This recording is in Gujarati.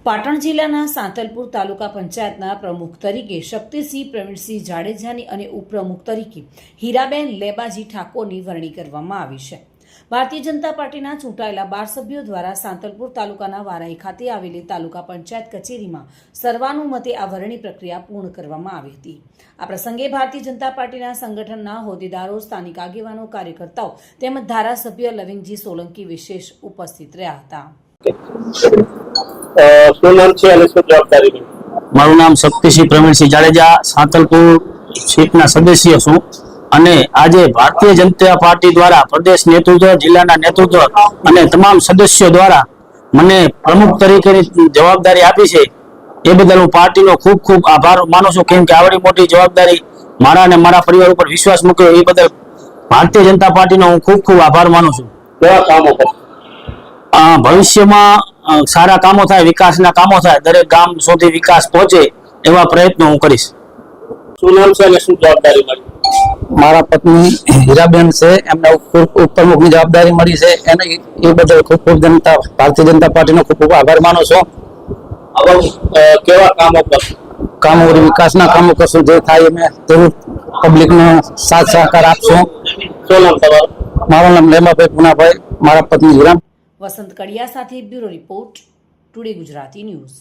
પાટણ જિલ્લાના સાંતલપુર તાલુકા પંચાયતના પ્રમુખ તરીકે શક્તિસિંહ પ્રવીણસિંહ જાડેજાની અને ઉપપ્રમુખ તરીકે હીરાબેન લેબાજી ઠાકોરની વરણી કરવામાં આવી છે। ભારતીય જનતા પાર્ટીના ચૂંટાયેલા 12 સભ્યો દ્વારા સાંતલપુર તાલુકાના વારાઈ ખાતે આવેલી તાલુકા પંચાયત કચેરીમાં સર્વાનુમતે આ વરણી પ્રક્રિયા પૂર્ણ કરવામાં આવી હતી। આ પ્રસંગે ભારતીય જનતા પાર્ટીના સંગઠનના હોદ્દેદારો, સ્થાનિક આગેવાનો, કાર્યકર્તાઓ તેમજ ધારાસભ્ય લવિંગજી સોલંકી વિશેષ ઉપસ્થિત રહ્યા હતા। મારું નામ શક્તિસિંહ પ્રવીણસિંહ જાડેજા, સાંતલપુર સીટના સદસ્ય છું અને આજે ભારતીય જનતા પાર્ટી દ્વારા પ્રદેશ નેતૃત્વ, જિલ્લાના નેતૃત્વ અને તમામ સદસ્યો દ્વારા મને પ્રમુખ તરીકેની જવાબદારી આપી છે। એ બદલ હું પાર્ટીનો ખૂબ ખૂબ આભાર માનું છું, કેમ કે આવડી મોટી જવાબદારી મારા અને મારા પરિવાર ઉપર વિશ્વાસ મૂક્યો એ બદલ ભારતીય જનતા પાર્ટીનો હું ખૂબ ખૂબ આભાર માનું છું। કેવા કામો ભવિષ્યમાં સારા કામો થાય, વિકાસના કામો થાય, દરેક ગામ સુધી વિકાસ પહોંચે એવા પ્રયત્નો હું કરીશ। શું નામ છે અને શું જવાબદારી મળી? મારા પત્ની હીરાબેન છે, એમને ઉપપ્રમુખની જવાબદારી મળી છે, એને એ બદલ ખૂબ ખૂબ ભારતીય જનતા પાર્ટીનો ખૂબ ખૂબ આભાર માનું છું। કેવા કામો વિકાસના કામો કરશું, જે થાય અમે જરૂર પબ્લિકનો સાથ સહકાર આપશું। શું નામ તમારું? મારું નામ લેમાભાઈ પુનાભાઈ, મારા પત્ની હીરામ। વસંત કડિયા સાથે bureau report, today Gujarati news.